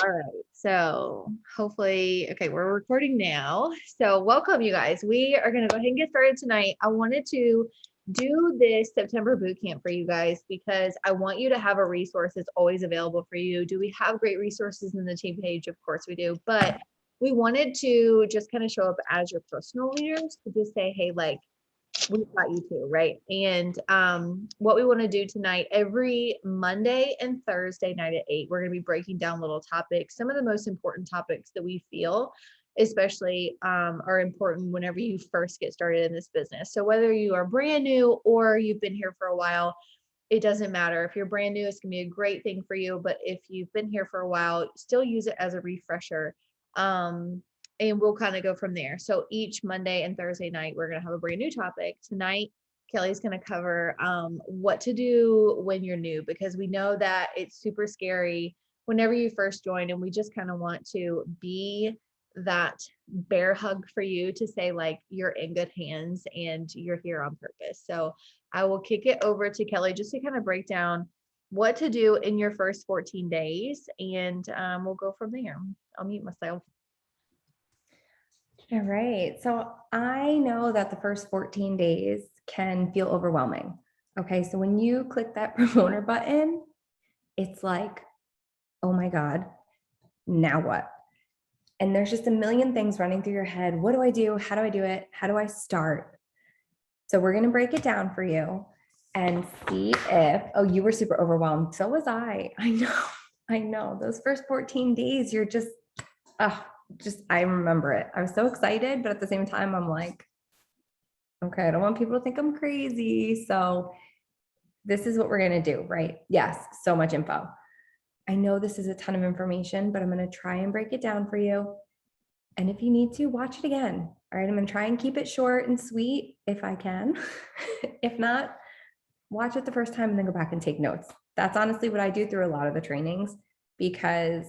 All right, so hopefully, okay, we're recording now. So welcome, you guys. We are going to go ahead and get started tonight. I wanted to do this September boot camp for you guys because I want you to have a resource that's always available for you. Do we have great resources in the team page? Of course we do, but we wanted to just kind of show up as your personal leaders to just say, hey, like, we've got you too, right? And what we want to do tonight, every Monday and Thursday night at 8, we're going to be breaking down little topics, some of the most important topics that we feel especially are important whenever you first get started in this business. So whether you are brand new or you've been here for a while, it doesn't matter. If you're brand new, it's gonna be a great thing for you. But if you've been here for a while, still use it as a refresher. And we'll kind of go from there. So each Monday and Thursday night, we're gonna have a brand new topic. Tonight, Kelly's gonna cover what to do when you're new, because we know that it's super scary whenever you first join, and we just kind of want to be that bear hug for you to say like you're in good hands and you're here on purpose. So I will kick it over to Kelly just to kind of break down what to do in your first 14 days, and we'll go from there. I'll mute myself. All right. So I know that the first 14 days can feel overwhelming. Okay. So when you click that promoter button, it's like, oh my God, now what? And there's just a million things running through your head. What do I do? How do I do it? How do I start? So we're going to break it down for you and see if, oh, you were super overwhelmed. So was I. I know. Those first 14 days, you're just, I remember it. I was so excited, but at the same time, I'm like, okay, I don't want people to think I'm crazy. So this is what we're going to do, right? Yes, so much info. I know this is a ton of information, but I'm going to try and break it down for you. And if you need to, watch it again. All right, I'm going to try and keep it short and sweet if I can. If not, watch it the first time and then go back and take notes. That's honestly what I do through a lot of the trainings because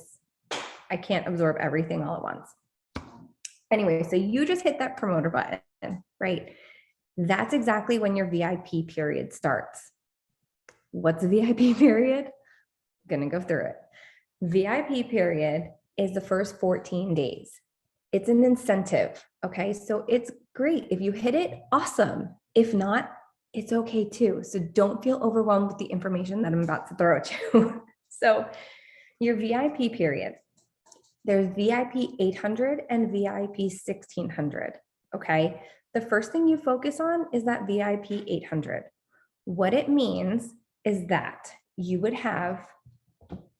I can't absorb everything all at once. Anyway, so you just hit that promoter button, right? That's exactly when your VIP period starts. What's a VIP period? I'm gonna go through it. VIP period is the first 14 days. It's an incentive, okay? So it's great. If you hit it, awesome. If not, it's okay too. So don't feel overwhelmed with the information that I'm about to throw at you. So your VIP period, there's VIP 800 and VIP 1600, okay? The first thing you focus on is that VIP 800. What it means is that you would have,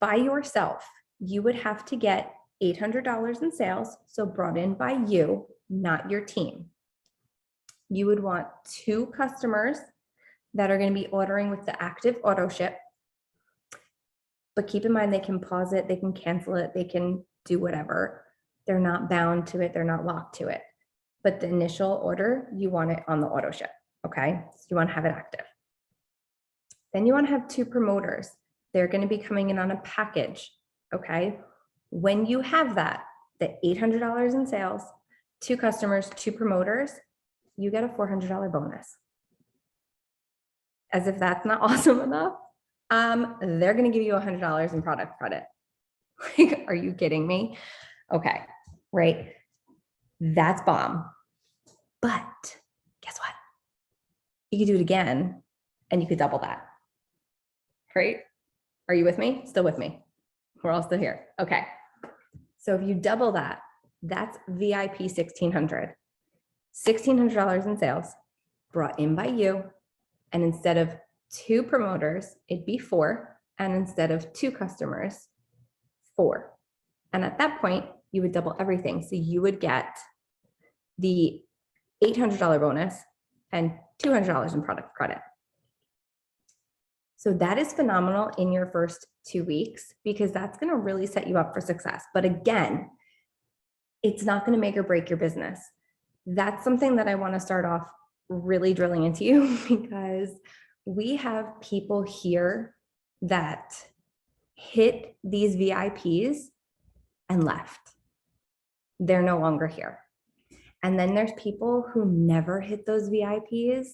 by yourself, you would have to get $800 in sales, so brought in by you, not your team. You would want 2 customers that are going to be ordering with the active auto ship. But keep in mind, they can pause it, they can cancel it, they can do whatever. They're not bound to it, they're not locked to it. But the initial order, you want it on the auto ship, okay? So you want to have it active. Then you want to have 2 promoters. They're going to be coming in on a package, okay? When you have that, the $800 in sales, 2 customers, 2 promoters, you get a $400 bonus. As if that's not awesome enough, they're going to give you $100 in product credit. Like, are you kidding me? Okay, right? That's bomb. But guess what? You could do it again and you could double that, right? Are you with me? Still with me? We're all still here. Okay. So if you double that, that's VIP 1600. $1,600 in sales brought in by you. And instead of 2 promoters, it'd be 4. And instead of 2 customers, 4. And at that point, you would double everything. So you would get the $800 bonus and $200 in product credit. So that is phenomenal in your first 2 weeks because that's going to really set you up for success. But again, it's not going to make or break your business. That's something that I want to start off really drilling into you because we have people here that hit these VIPs and left. They're no longer here. And then there's people who never hit those VIPs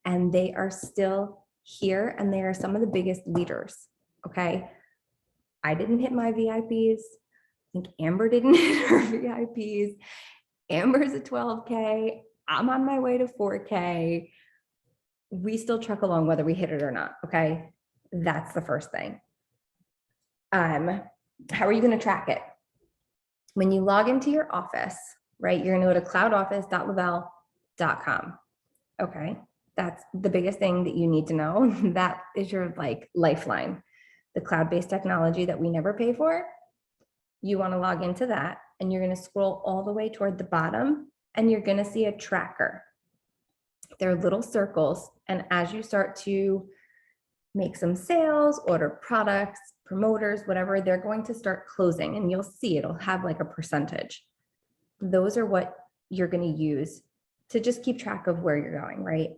and they are still here and they are some of the biggest leaders Okay. I didn't hit my VIPs. I think Amber didn't hit her VIPs. Amber's at 12K. I'm on my way to 4K. We still truck along whether we hit it or not. Okay. That's the first thing. How are you going to track it? When you log into your office, right, you're going to go to cloudoffice.lavelle.com. Okay. That's the biggest thing that you need to know. That is your like lifeline. The cloud-based technology that we never pay for. You want to log into that and you're going to scroll all the way toward the bottom and you're going to see a tracker. They're little circles. And as you start to make some sales, order products, promoters, whatever, they're going to start closing and you'll see it'll have like a percentage. Those are what you're going to use to just keep track of where you're going, right?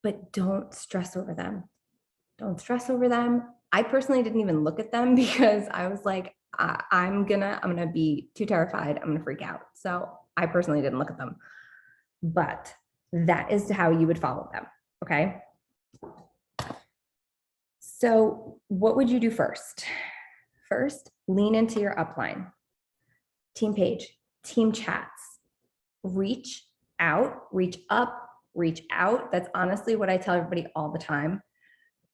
But don't stress over them. Don't stress over them. I personally didn't even look at them because I was like, I'm gonna be too terrified. I'm gonna freak out. So I personally didn't look at them, but that is how you would follow them. Okay. So what would you do first? First, lean into your upline, team page, team chats, reach out, reach up, reach out. That's honestly what I tell everybody all the time.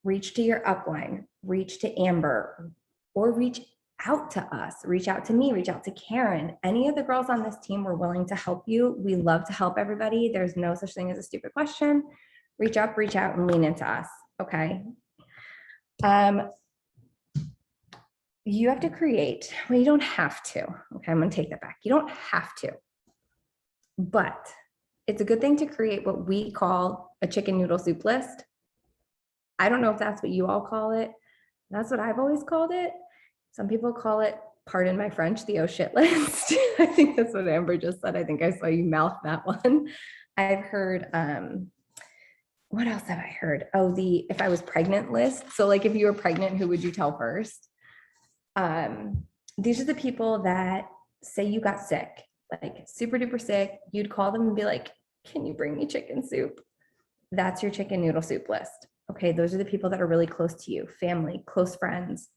Reach to your upline, reach to Amber, or reach out to us, reach out to me, reach out to Karen. Any of the girls on this team, we're willing to help you. We love to help everybody. There's no such thing as a stupid question. Reach up, reach out, and lean into us. Okay. You have to create, well, you don't have to. Okay, I'm going to take that back. You don't have to, but it's a good thing to create what we call a chicken noodle soup list. I don't know if that's what you all call it. That's what I've always called it. Some people call it, pardon my French, the oh shit list. I think that's what Amber just said. I think I saw you mouth that one. I've heard, what else have I heard? Oh, the if I was pregnant list. So like if you were pregnant, who would you tell first? These are the people that say you got sick, like super duper sick. You'd call them and be like, can you bring me chicken soup? That's your chicken noodle soup list. Okay, those are the people that are really close to you, family, close friends.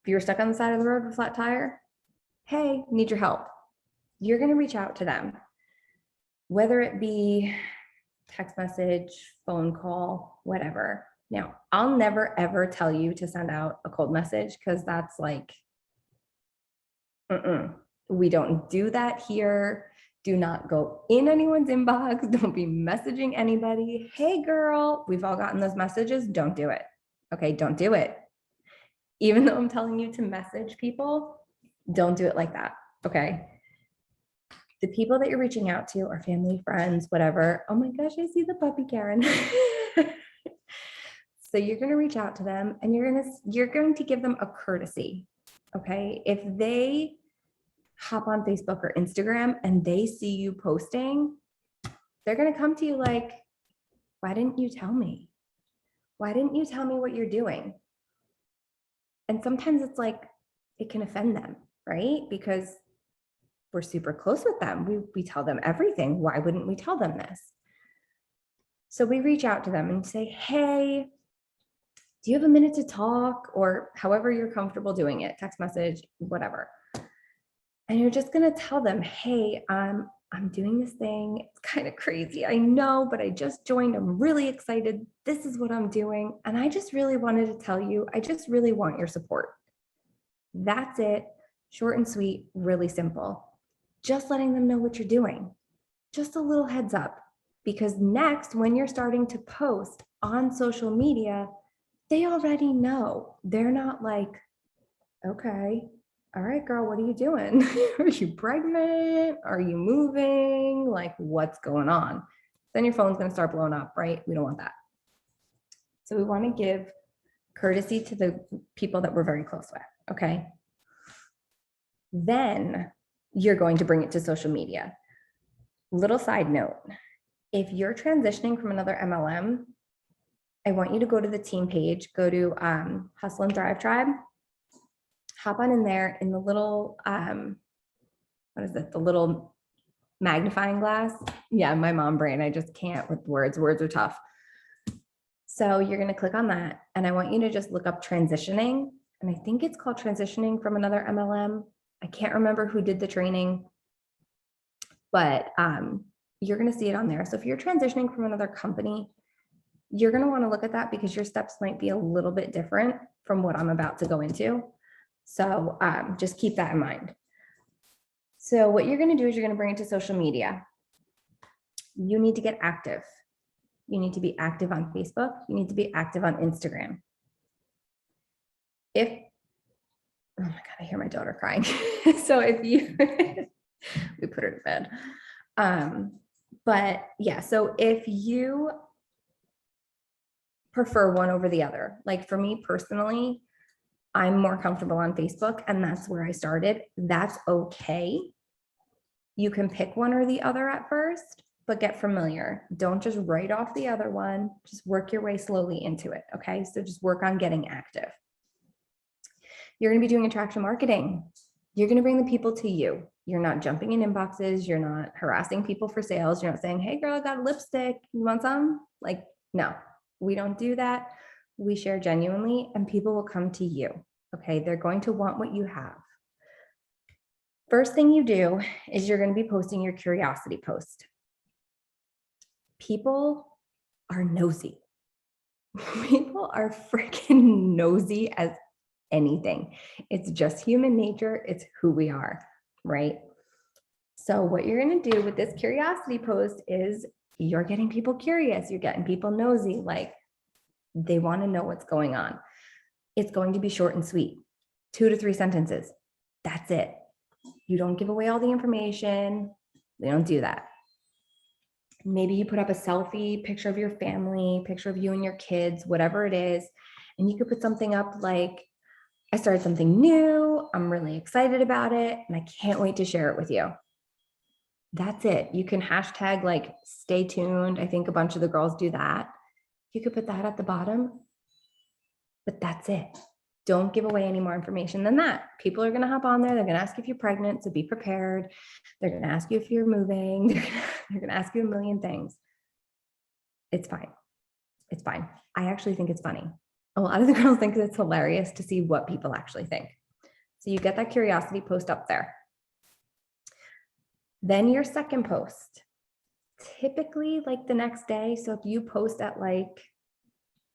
If you're stuck on the side of the road with a flat tire, hey, need your help. You're going to reach out to them, whether it be text message, phone call, whatever. Now, I'll never, ever tell you to send out a cold message because that's like, we don't do that here. Do not go in anyone's inbox. Don't be messaging anybody. Hey, girl, we've all gotten those messages. Don't do it. Okay, don't do it. Even though I'm telling you to message people, don't do it like that. Okay. The people that you're reaching out to are family, friends, whatever. Oh my gosh, I see the puppy, Karen. So you're going to reach out to them and you're going to give them a courtesy. Okay. If they hop on Facebook or Instagram and they see you posting, they're going to come to you like, why didn't you tell me? Why didn't you tell me what you're doing? And sometimes it's like, it can offend them, right? Because we're super close with them. We tell them everything. Why wouldn't we tell them this? So we reach out to them and say, hey, do you have a minute to talk? Or however you're comfortable doing it, text message, whatever. And you're just going to tell them, hey, I'm doing this thing. It's kind of crazy. I know, but I just joined. I'm really excited. This is what I'm doing. And I just really wanted to tell you, I just really want your support. That's it. Short and sweet, really simple. Just letting them know what you're doing. Just a little heads up. Because next, when you're starting to post on social media, they already know. They're not like, okay, all right, girl, what are you doing? Are you pregnant? Are you moving? Like, what's going on? Then your phone's going to start blowing up, right? We don't want that. So we want to give courtesy to the people that we're very close with, okay? Then you're going to bring it to social media. Little side note, if you're transitioning from another MLM, I want you to go to the team page, go to Hustle and Thrive Tribe, hop on in there in the little, what is it? The little magnifying glass. Yeah, my mom brain, I just can't with words. Words are tough. So you're going to click on that. And I want you to just look up transitioning. And I think it's called transitioning from another MLM. I can't remember who did the training, but you're going to see it on there. So if you're transitioning from another company, you're going to want to look at that because your steps might be a little bit different from what I'm about to go into. So just keep that in mind. So what you're going to do is you're going to bring it to social media. You need to get active. You need to be active on Facebook. You need to be active on Instagram. Oh my God, I hear my daughter crying. So if you, we put her to bed. But yeah, so if you prefer one over the other, like for me personally, I'm more comfortable on Facebook and that's where I started. That's okay. You can pick one or the other at first, but get familiar. Don't just write off the other one. Just work your way slowly into it. Okay. So just work on getting active. You're going to be doing attraction marketing. You're going to bring the people to you. You're not jumping in inboxes. You're not harassing people for sales. You're not saying, hey girl, I got a lipstick. You want some? Like, no, we don't do that. We share genuinely and people will come to you. Okay. They're going to want what you have. First thing you do is you're going to be posting your curiosity post. People are nosy. People are freaking nosy as anything. It's just human nature. It's who we are, right? So what you're going to do with this curiosity post is you're getting people curious. You're getting people nosy. Like they want to know what's going on. It's going to be short and sweet, 2 to 3 sentences. That's it. You don't give away all the information. We don't do that. Maybe you put up a selfie, picture of your family, picture of you and your kids, whatever it is. And you could put something up like, I started something new. I'm really excited about it. And I can't wait to share it with you. That's it. You can hashtag like stay tuned. I think a bunch of the girls do that. You could put that at the bottom, but that's it. Don't give away any more information than that. People are going to hop on there. They're going to ask if you're pregnant, so be prepared. They're going to ask you if you're moving. They're going to ask you a million things. It's fine. It's fine. I actually think it's funny. A lot of the girls think it's hilarious to see what people actually think. So you get that curiosity post up there. Then your second post, typically like the next day. So if you post at like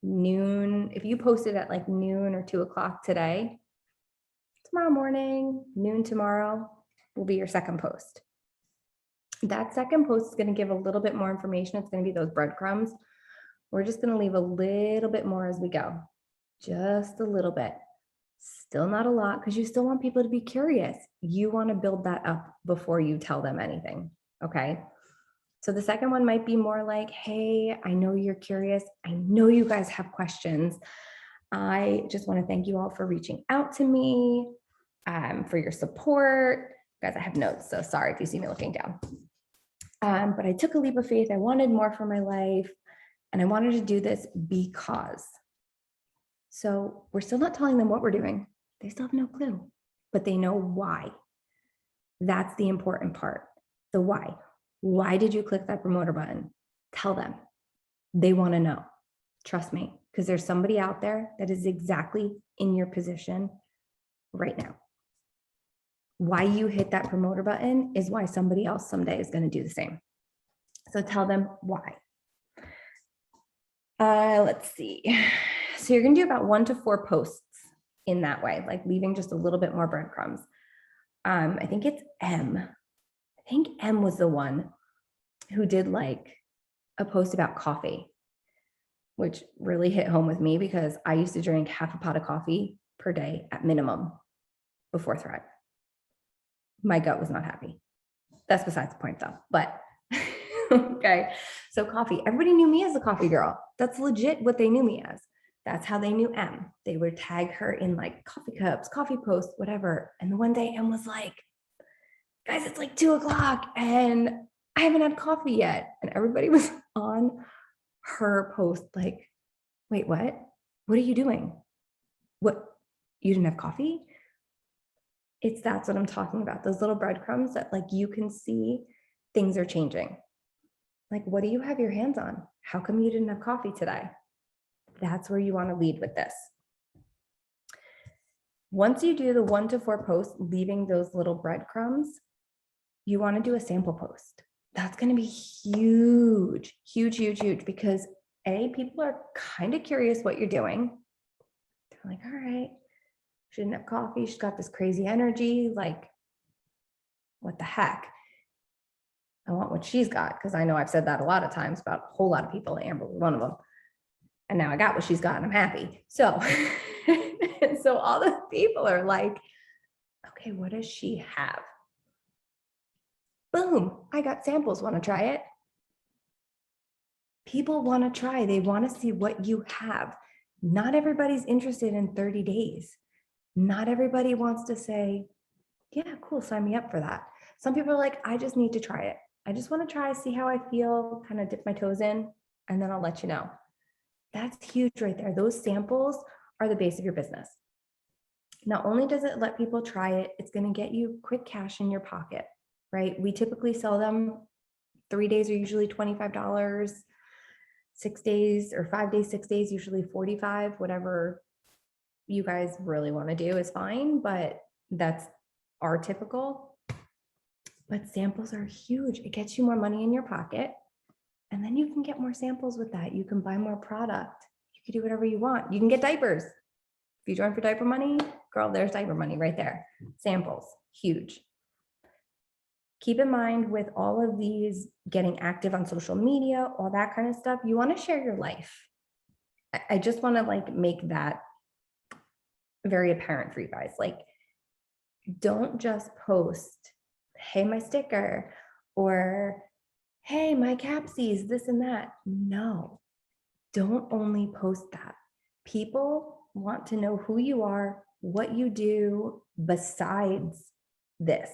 noon, if you posted at like noon or 2 o'clock today, tomorrow morning, noon tomorrow will be your second post. That second post is going to give a little bit more information. It's going to be those breadcrumbs. We're just going to leave a little bit more as we go. Just a little bit. Still not a lot because you still want people to be curious. You want to build that up before you tell them anything. Okay. So the second one might be more like, hey, I know you're curious. I know you guys have questions. I just want to thank you all for reaching out to me, for your support. Guys, I have notes, so sorry if you see me looking down. But I took a leap of faith. I wanted more for my life, and I wanted to do this because. So we're still not telling them what we're doing. They still have no clue, but they know why. That's the important part. The why. Why did you click that promoter button? Tell them. They want to know. Trust me, because there's somebody out there that is exactly in your position right now. Why you hit that promoter button is why somebody else someday is going to do the same. So tell them why. Let's see. So you're going to do about 1 to 4 posts in that way, like leaving just a little bit more breadcrumbs. I think it's M. I think M was the one who did like a post about coffee, which really hit home with me because I used to drink half a pot of coffee per day at minimum before Thrive. My gut was not happy. That's besides the point though, but okay. So coffee, everybody knew me as a coffee girl. That's legit what they knew me as. That's how they knew M. They would tag her in like coffee cups, coffee posts, whatever. And the one day M was like, guys, it's like 2 o'clock and I haven't had coffee yet. And everybody was on her post like, wait, what? What are you doing? What? You didn't have coffee? That's what I'm talking about. Those little breadcrumbs that like you can see things are changing. Like, what do you have your hands on? How come you didn't have coffee today? That's where you want to lead with this. Once you do the 1 to 4 posts, leaving those little breadcrumbs, you want to do a sample post. That's going to be huge, huge, huge, huge, because people are kind of curious what you're doing. They're like, all right, she didn't have coffee. She's got this crazy energy. Like, what the heck? I want what she's got, because I know I've said that a lot of times about a whole lot of people. Amber was one of them. And now I got what she's got and I'm happy. So, so all the people are like, okay, what does she have? Boom, I got samples. Want to try it? People want to try. They want to see what you have. Not everybody's interested in 30 days. Not everybody wants to say, yeah, cool, sign me up for that. Some people are like, I just need to try it. I just want to try, see how I feel, kind of dip my toes in, and then I'll let you know. That's huge right there. Those samples are the base of your business. Not only does it let people try it, it's going to get you quick cash in your pocket, right? We typically sell them. 3 days are usually $25, 6 days or 5 days, 6 days, usually 45, whatever you guys really want to do is fine, but that's our typical. But samples are huge. It gets you more money in your pocket. And then you can get more samples with that. You can buy more product. You can do whatever you want. You can get diapers. If you join for diaper money, girl, there's diaper money right there. Samples, huge. Keep in mind with all of these, getting active on social media, all that kind of stuff, you want to share your life. I just want to like make that very apparent for you guys. Like, don't just post, hey, my sticker, or hey, my capsies, this and that. No, don't only post that. People want to know who you are, what you do besides this,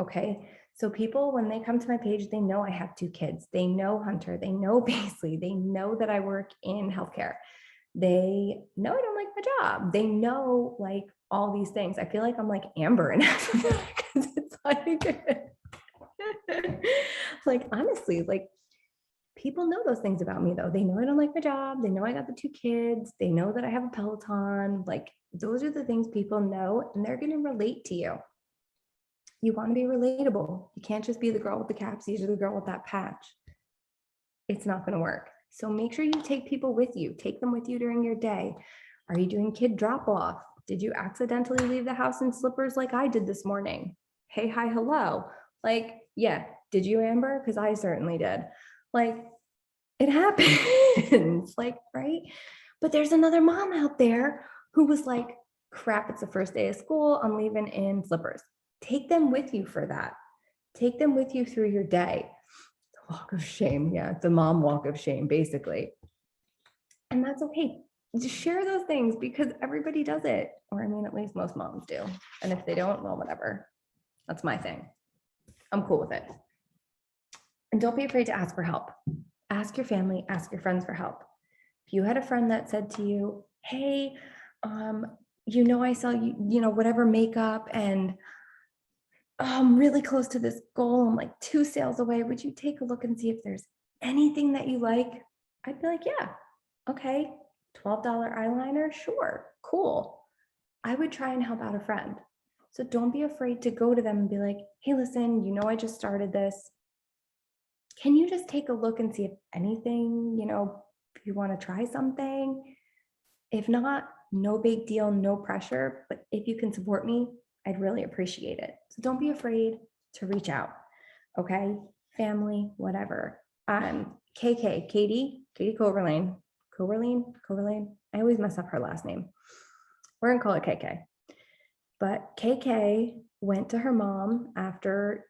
okay? So people, when they come to my page, they know I have 2 kids. They know Hunter, they know Paisley, they know that I work in healthcare. They know I don't like my job. They know like all these things. I feel like I'm like Amber in because it's like, like honestly, like people know those things about me though. They know I don't like my job. They know I got the 2 kids. They know that I have a Peloton. Like those are the things people know, and they're going to relate to you. You want to be relatable. You can't just be the girl with the capsies or the girl with that patch. It's not going to work. So make sure you take people with you. Take them with you during your day. Are you doing kid drop off? Did you accidentally leave the house in slippers like I did this morning? Hey, hi, hello. Like, yeah, did you, Amber? Because I certainly did. Like, it happens, like, right? But there's another mom out there who was like, crap, it's the first day of school. I'm leaving in slippers. Take them with you for that. Take them with you through your day. The walk of shame. Yeah, it's a mom walk of shame, basically. And that's okay. Just share those things because everybody does it. Or I mean, at least most moms do. And if they don't, well, whatever. That's my thing. I'm cool with it. And don't be afraid to ask for help. Ask your family, ask your friends for help. If you had a friend that said to you, hey, I sell you, whatever makeup, and I'm really close to this goal. I'm like 2 sales away. Would you take a look and see if there's anything that you like? I'd be like, yeah, okay. $12 eyeliner, sure, cool. I would try and help out a friend. So don't be afraid to go to them and be like, hey, listen, I just started this. Can you just take a look and see if anything, if you want to try something? If not, no big deal, no pressure. But if you can support me, I'd really appreciate it. So don't be afraid to reach out. Okay. Family, whatever. Katie Coverlane. I always mess up her last name. We're gonna call it KK. But KK went to her mom after,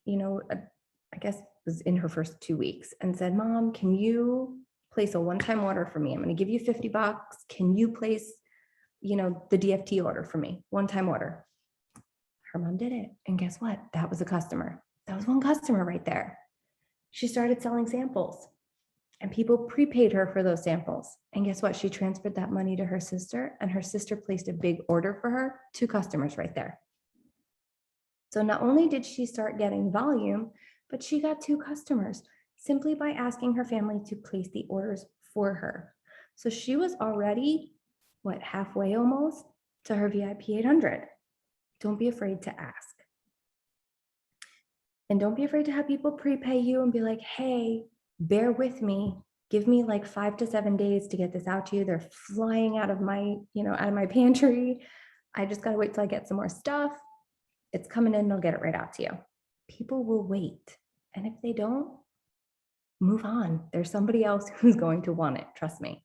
I guess was in her first 2 weeks and said, Mom, can you place a one-time order for me? I'm going to give you $50. Can you place, the DFT order for me? One-time order. Her mom did it. And guess what? That was a customer. That was one customer right there. She started selling samples and people prepaid her for those samples. And guess what? She transferred that money to her sister, and her sister placed a big order for her, 2 customers right there. So not only did she start getting volume, but she got 2 customers simply by asking her family to place the orders for her. So she was already, what, halfway almost to her VIP 800. Don't be afraid to ask. And don't be afraid to have people prepay you and be like, hey, bear with me. Give me like 5 to 7 days to get this out to you. They're flying out of my, out of my pantry. I just got to wait till I get some more stuff. It's coming in and I'll get it right out to you. People will wait. And if they don't, move on. There's somebody else who's going to want it. Trust me.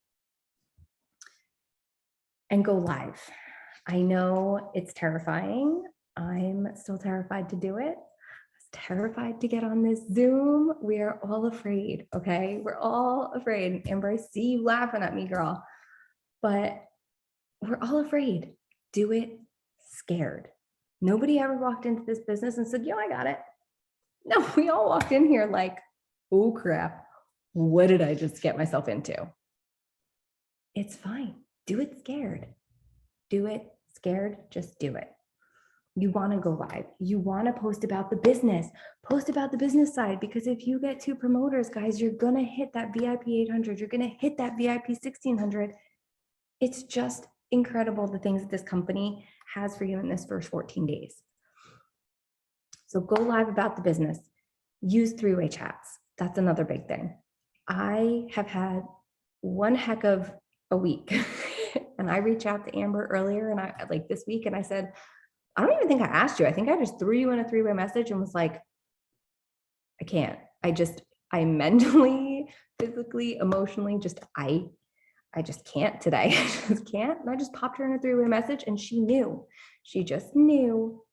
And go live. I know it's terrifying. I'm still terrified to do it. Terrified to get on this Zoom. We are all afraid. Okay. We're all afraid. Amber, I see you laughing at me, girl, but we're all afraid. Do it scared. Nobody ever walked into this business and said, I got it. No, we all walked in here like, oh crap. What did I just get myself into? It's fine. Do it scared. Do it scared. Just do it. You want to go live. You want to post about the business. Post about the business side, because if you get 2 promoters, guys, you're going to hit that VIP 800. You're going to hit that VIP 1600. It's just incredible the things that this company has for you in this first 14 days. So go live about the business. Use 3-way chats. That's another big thing. I have had one heck of a week and I reached out to Amber earlier and I like this week and I said, I don't even think I asked you. I think I just threw you in a 3-way message and was like, I can't. I mentally, physically, emotionally, I just can't today. I just can't. And I just popped her in a 3-way message and she knew. She just knew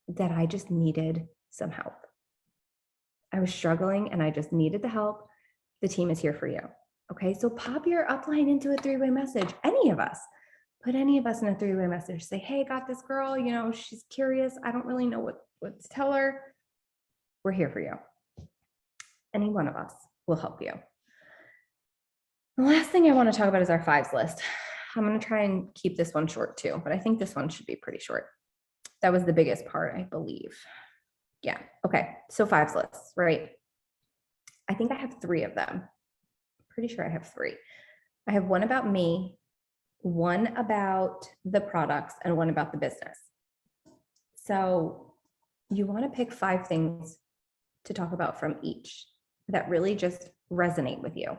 that I just needed some help. I was struggling and I just needed the help. The team is here for you. Okay. So pop your upline into a 3-way message. Any of us. Put any of us in a 3-way message. Say, hey, got this girl, she's curious. I don't really know what to tell her. We're here for you. Any one of us will help you. The last thing I want to talk about is our 5s list. I'm going to try and keep this one short too, but I think this one should be pretty short. That was the biggest part, I believe. Yeah. Okay. So 5s lists, right? I think I have 3 of them. Pretty sure I have 3. I have one about me, one about the products, and one about the business. So you want to pick 5 things to talk about from each that really just resonate with you.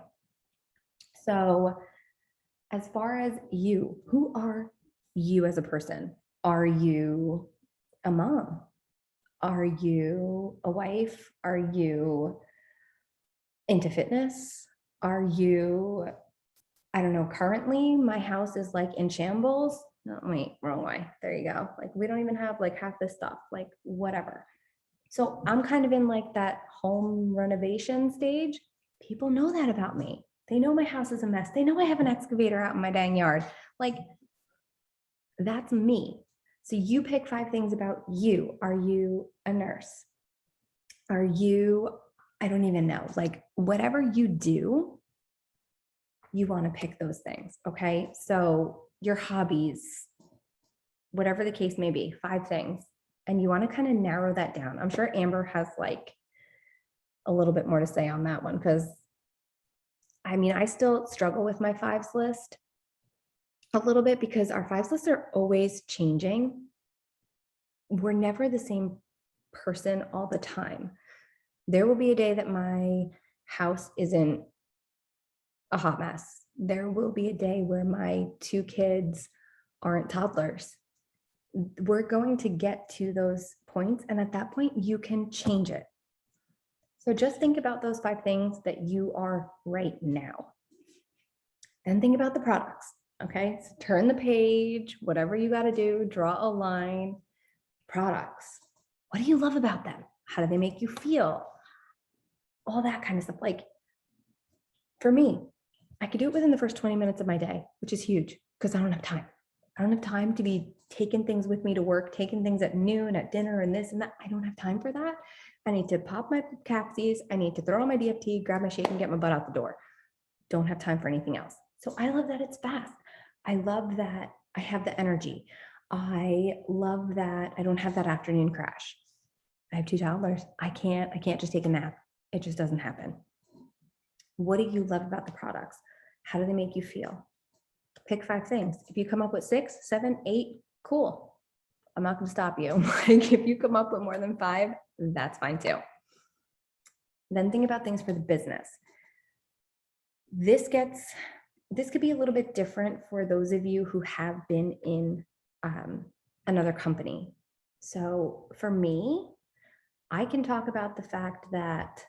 So as far as you, who are you as a person? Are you a mom? Are you a wife? Are you into fitness? Are you, I don't know, currently my house is like in shambles. No, wait, wrong way. There you go. Like we don't even have like half this stuff, like whatever. So I'm kind of in like that home renovation stage. People know that about me. They know my house is a mess. They know I have an excavator out in my dang yard. Like that's me. So you pick 5 things about you. Are you a nurse? Are you, I don't even know, like whatever you do, you want to pick those things. Okay. So your hobbies, whatever the case may be, 5 things. And you want to kind of narrow that down. I'm sure Amber has like a little bit more to say on that one, because I mean, I still struggle with my 5s list a little bit because our 5s lists are always changing. We're never the same person all the time. There will be a day that my house isn't a hot mess. There will be a day where my 2 kids aren't toddlers. We're going to get to those points, and at that point, you can change it. So just think about those 5 things that you are right now. Then think about the products, okay? So turn the page, whatever you got to do, draw a line. Products. What do you love about them? How do they make you feel? All that kind of stuff. Like for me, I could do it within the first 20 minutes of my day, which is huge because I don't have time. I don't have time to be taking things with me to work, taking things at noon, at dinner, and this and that. I don't have time for that. I need to pop my capsies. I need to throw on my DFT, grab my shake, and get my butt out the door. Don't have time for anything else. So I love that it's fast. I love that I have the energy. I love that I don't have that afternoon crash. I have 2 toddlers. I can't just take a nap. It just doesn't happen. What do you love about the products? How do they make you feel? Pick 5 things. If you come up with 6, 7, 8, cool. I'm not going to stop you. Like if you come up with more than 5, that's fine too. Then think about things for the business. This could be a little bit different for those of you who have been in another company. So for me, I can talk about the fact that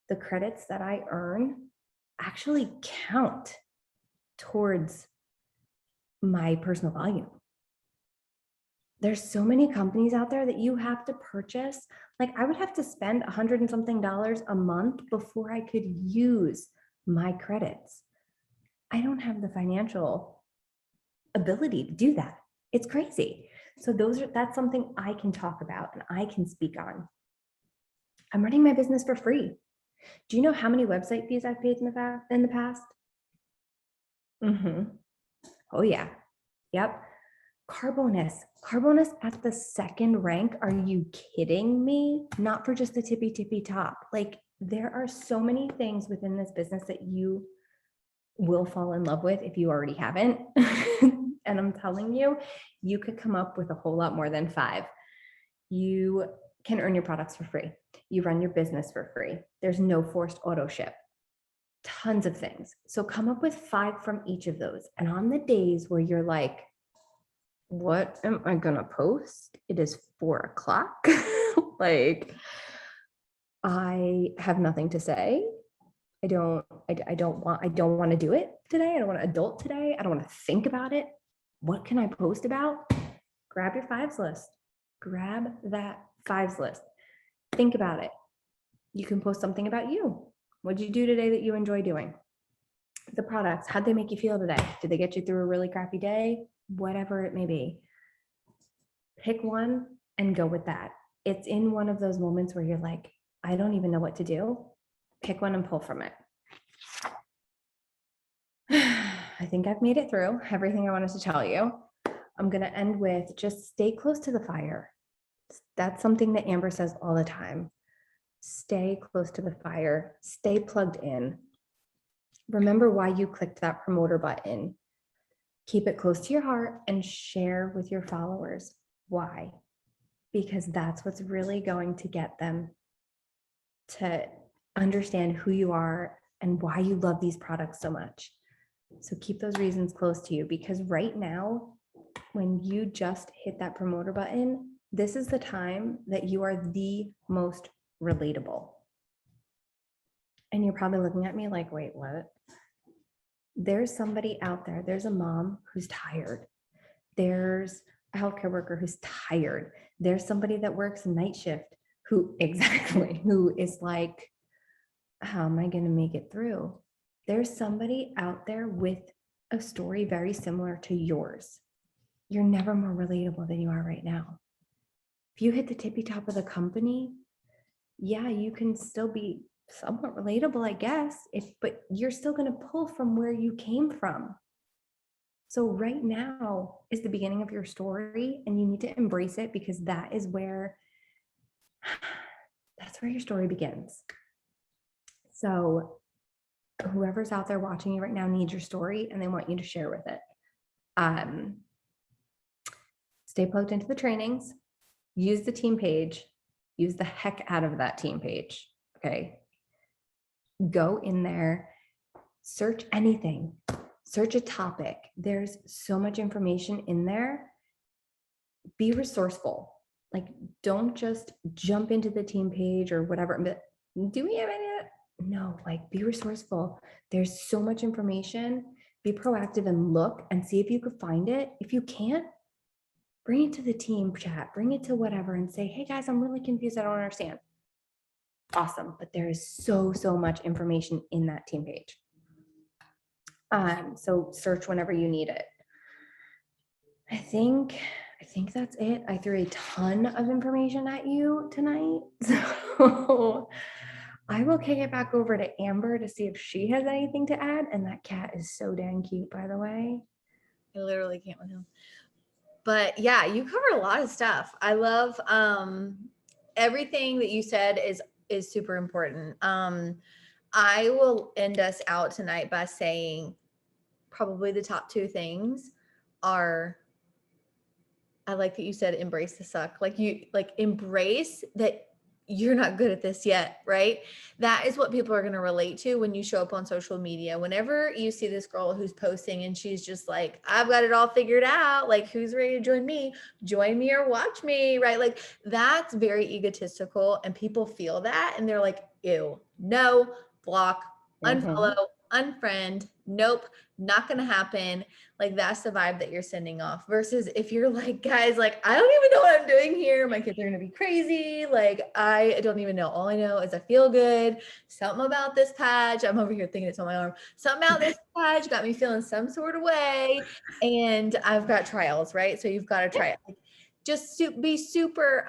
the credits that I earn actually count towards my personal volume. There's so many companies out there that you have to purchase. Like I would have to spend $100 and something a month before I could use my credits. I don't have the financial ability to do that. It's crazy. So that's something I can talk about and I can speak on. I'm running my business for free. Do you know how many website fees I've paid in the past? Oh yeah. Yep. Car bonus at the second rank. Are you kidding me? Not for just the tippy top. Like there are so many things within this business that you will fall in love with if you already haven't. And I'm telling you, you could come up with a whole lot more than 5. You can earn your products for free. You run your business for free. There's no forced auto ship. Tons of things. So come up with 5 from each of those. And on the days where you're like, what am I gonna post? It is 4:00. Like, I have nothing to say. I don't want to do it today. I don't want to adult today. I don't want to think about it. What can I post about? Grab your 5s list. Grab that 5s list. Think about it. You can post something about you. What did you do today that you enjoy doing? The products, how'd they make you feel today? Did they get you through a really crappy day? Whatever it may be. Pick one and go with that. It's in one of those moments where you're like, I don't even know what to do. Pick one and pull from it. I think I've made it through everything I wanted to tell you. I'm going to end with just stay close to the fire. That's something that Amber says all the time. Stay close to the fire. Stay plugged in. Remember why you clicked that promoter button. Keep it close to your heart and share with your followers. Why? Because that's what's really going to get them to understand who you are and why you love these products so much. So keep those reasons close to you, because right now, when you just hit that promoter button, this is the time that you are the most relatable. And you're probably looking at me like, wait, what? There's somebody out there. There's a mom who's tired. There's a healthcare worker who's tired. There's somebody that works night shift who is like, how am I going to make it through? There's somebody out there with a story very similar to yours. You're never more relatable than you are right now. If you hit the tippy top of the company, yeah, you can still be somewhat relatable, I guess, but you're still going to pull from where you came from. So right now is the beginning of your story, and you need to embrace it, because that's where your story begins. So whoever's out there watching you right now needs your story, and they want you to share with it. Stay plugged into the trainings. Use the team page. Use the heck out of that team page. Okay. Go in there. Search anything. Search a topic. There's so much information in there. Be resourceful. Like, don't just jump into the team page or whatever. But do we have any? No, like, be resourceful. There's so much information. Be proactive and look and see if you could find it. If you can't, bring it to the team chat, bring it to whatever, and say, hey guys, I'm really confused. I don't understand. Awesome. But there is so much information in that team page. So search whenever you need it. I think that's it. I threw a ton of information at you tonight. So I will kick it back over to Amber to see if she has anything to add. And that cat is so dang cute, by the way. I literally can't with him. But yeah, you covered a lot of stuff. I love everything that you said is super important. I will end us out tonight by saying probably the top two things are, I like that you said embrace the suck. Like you like embrace that you're not good at this yet, right? That is what people are going to relate to when you show up on social media. Whenever you see this girl who's posting and she's just like, I've got it all figured out, like who's ready to join me? Join me or watch me, right? Like that's very egotistical and people feel that and they're like, ew, no, block, Mhm. unfollow, unfriend, nope, not going to happen. Like that's the vibe that you're sending off versus if you're like, guys, like, I don't even know what I'm doing here. My kids are going to be crazy. Like, I don't even know. All I know is I feel good. Something about this patch. I'm over here thinking it's on my arm. Something about this patch got me feeling some sort of way. And I've got trials, right? So you've got to try it. Like, just be super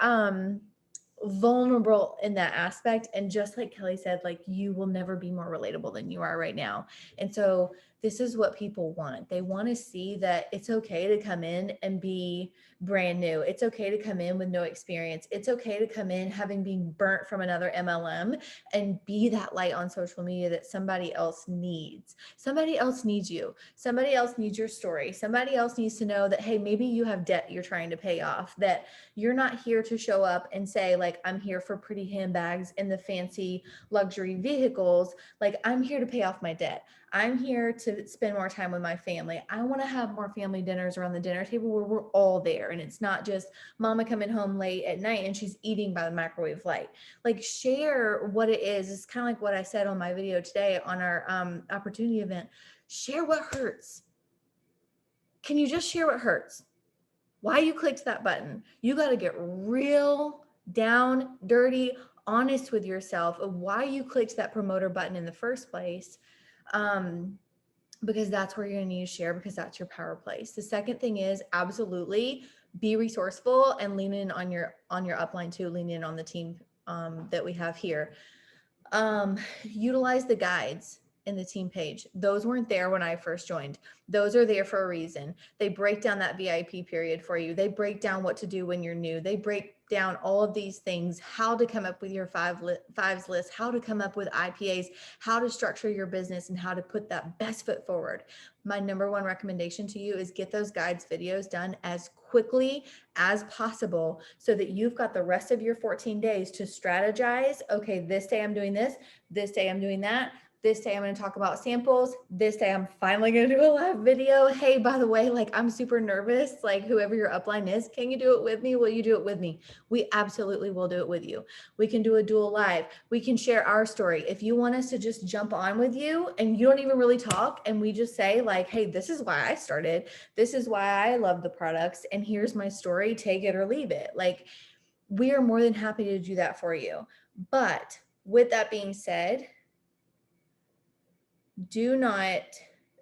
vulnerable in that aspect. And just like Kelly said, like, you will never be more relatable than you are right now. And so this is what people want. They want to see that it's okay to come in and be brand new. It's okay to come in with no experience. It's okay to come in having been burnt from another MLM and be that light on social media that somebody else needs. Somebody else needs you. Somebody else needs your story. Somebody else needs to know that, hey, maybe you have debt you're trying to pay off, that you're not here to show up and say, like, I'm here for pretty handbags and the fancy luxury vehicles. Like, I'm here to pay off my debt. I'm here to spend more time with my family. I want to have more family dinners around the dinner table where we're all there. And it's not just mama coming home late at night and she's eating by the microwave light. Like share what it is. It's kind of like what I said on my video today on our opportunity event. Share what hurts. Can you just share what hurts? Why you clicked that button? You got to get real down, dirty, honest with yourself of why you clicked that promoter button in the first place. Because that's where you're going to need to share because that's your power place. The second thing is absolutely be resourceful and lean in on your upline too, lean in on the team that we have here. Utilize the guides in the team page. Those weren't there when I first joined. Those are there for a reason. They break down that VIP period for you. They break down what to do when you're new. They break down all of these things, how to come up with your fives list, how to come up with IPAs, how to structure your business, and how to put that best foot forward. My number one recommendation to you is get those guides videos done as quickly as possible so that you've got the rest of your 14 days to strategize. Okay, this day I'm doing this day I'm doing that. This day I'm going to talk about samples. This day I'm finally going to do a live video. Hey, by the way, like I'm super nervous. Like whoever your upline is, can you do it with me? Will you do it with me? We absolutely will do it with you. We can do a dual live. We can share our story. If you want us to just jump on with you and you don't even really talk and we just say like, hey, this is why I started. This is why I love the products. And here's my story, take it or leave it. Like we are more than happy to do that for you. But with that being said, do not,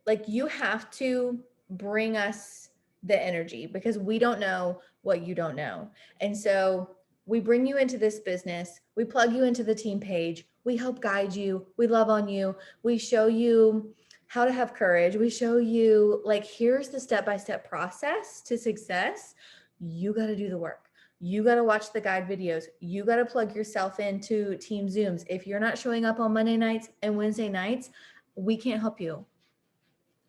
like, you have to bring us the energy because we don't know what you don't know. And so we bring you into this business, we plug you into the team page, we help guide you, we love on you, we show you how to have courage, we show you like here's the step-by-step process to success. You got to do the work. You got to watch the guide videos. You got to plug yourself into team Zooms. If you're not showing up on Monday nights and Wednesday nights, we can't help you.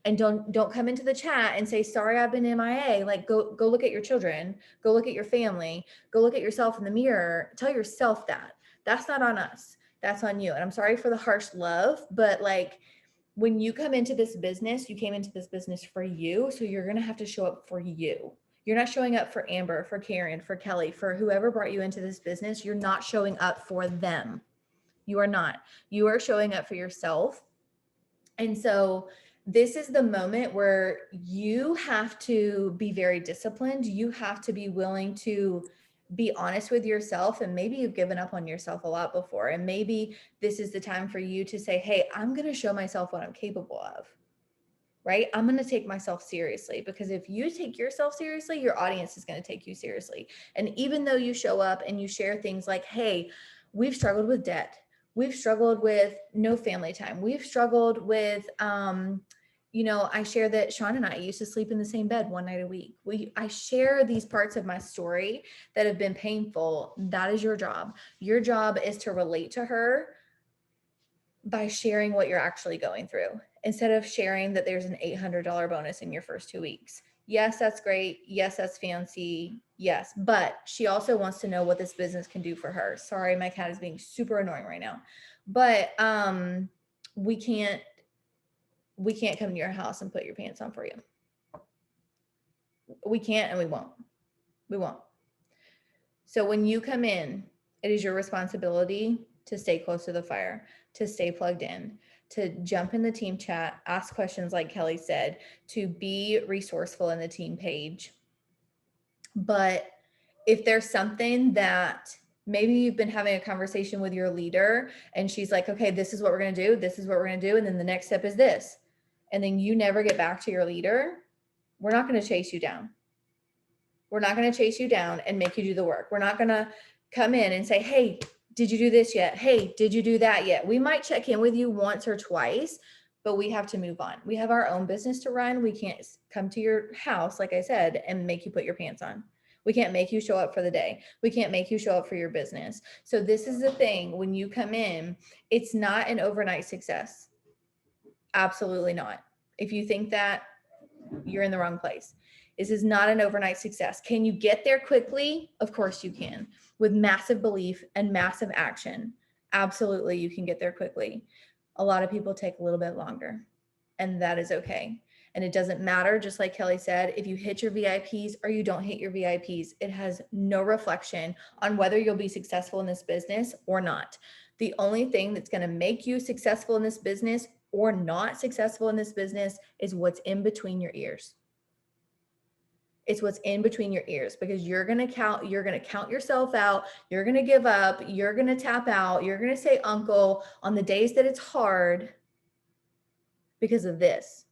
And don't come into the chat and say, sorry, I've been MIA. Like go look at your children, go look at your family, go look at yourself in the mirror. Tell yourself that. That's not on us. That's on you. And I'm sorry for the harsh love, but like when you come into this business, you came into this business for you. So you're gonna have to show up for you. You're not showing up for Amber, for Karen, for Kelly, for whoever brought you into this business. You're not showing up for them. You are not. You are showing up for yourself. And so this is the moment where you have to be very disciplined. You have to be willing to be honest with yourself. And maybe you've given up on yourself a lot before. And maybe this is the time for you to say, hey, I'm going to show myself what I'm capable of. Right? I'm going to take myself seriously because if you take yourself seriously, your audience is going to take you seriously. And even though you show up and you share things like, hey, we've struggled with debt. We've struggled with no family time. We've struggled with, I share that Sean and I used to sleep in the same bed one night a week. I share these parts of my story that have been painful. That is your job. Your job is to relate to her by sharing what you're actually going through instead of sharing that there's an $800 bonus in your first 2 weeks. Yes, that's great. Yes, that's fancy. Yes, but she also wants to know what this business can do for her. Sorry, my cat is being super annoying right now. But we can't come to your house and put your pants on for you. We can't and we won't. We won't. So when you come in, it is your responsibility to stay close to the fire, to stay plugged in, to jump in the team chat, ask questions like Kelly said, to be resourceful in the team page. But if there's something that maybe you've been having a conversation with your leader and she's like, okay, this is what we're going to do. This is what we're going to do. And then the next step is this. And then you never get back to your leader. We're not going to chase you down. We're not going to chase you down and make you do the work. We're not going to come in and say, hey, did you do this yet? Hey, did you do that yet? We might check in with you once or twice, but we have to move on. We have our own business to run. We can't come to your house, like I said, and make you put your pants on. We can't make you show up for the day. We can't make you show up for your business. So this is the thing. When you come in, it's not an overnight success. Absolutely not. If you think that, you're in the wrong place. This is not an overnight success. Can you get there quickly? Of course you can. With massive belief and massive action, absolutely you can get there quickly. A lot of people take a little bit longer, and that is okay. And it doesn't matter, just like Kelly said, if you hit your VIPs or you don't hit your VIPs, it has no reflection on whether you'll be successful in this business or not. The only thing that's going to make you successful in this business or not successful in this business is what's in between your ears. It's what's in between your ears, because you're going to count yourself out. You're going to give up. You're going to tap out. You're going to say uncle on the days that it's hard because of this.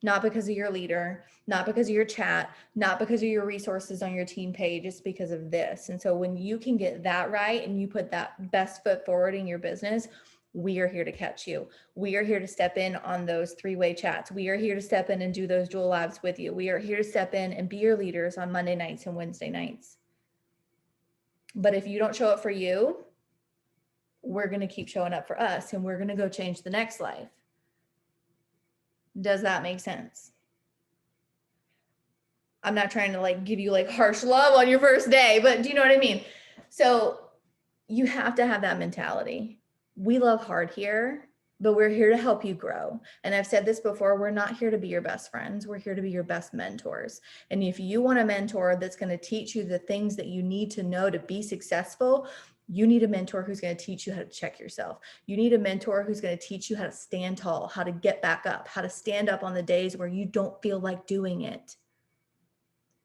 Not because of your leader, not because of your chat, not because of your resources on your team page. It's because of this. And so when you can get that right and you put that best foot forward in your business, we are here to catch you. We are here to step in on those 3-way chats. We are here to step in and do those dual labs with you. We are here to step in and be your leaders on Monday nights and Wednesday nights. But if you don't show up for you, we're going to keep showing up for us, and we're going to go change the next life. Does that make sense? I'm not trying to give you harsh love on your first day, but do you know what I mean? So you have to have that mentality. We love hard here, but we're here to help you grow. And I've said this before, we're not here to be your best friends. We're here to be your best mentors. And if you want a mentor that's going to teach you the things that you need to know to be successful, you need a mentor who's going to teach you how to check yourself. You need a mentor who's going to teach you how to stand tall, how to get back up, how to stand up on the days where you don't feel like doing it,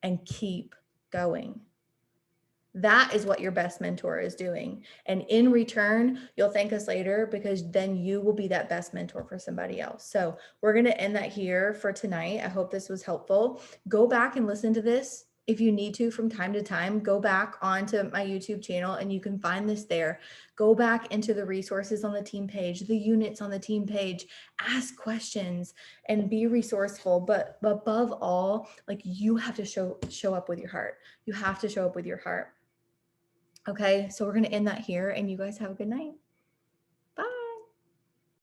and keep going. That is what your best mentor is doing. And in return, you'll thank us later, because then you will be that best mentor for somebody else. So we're going to end that here for tonight. I hope this was helpful. Go back and listen to this if you need to from time to time. Go back onto my YouTube channel and you can find this there. Go back into the resources on the team page, the units on the team page, ask questions and be resourceful. But above all, you have to show up with your heart. You have to show up with your heart. Okay, so we're going to end that here, and you guys have a good night.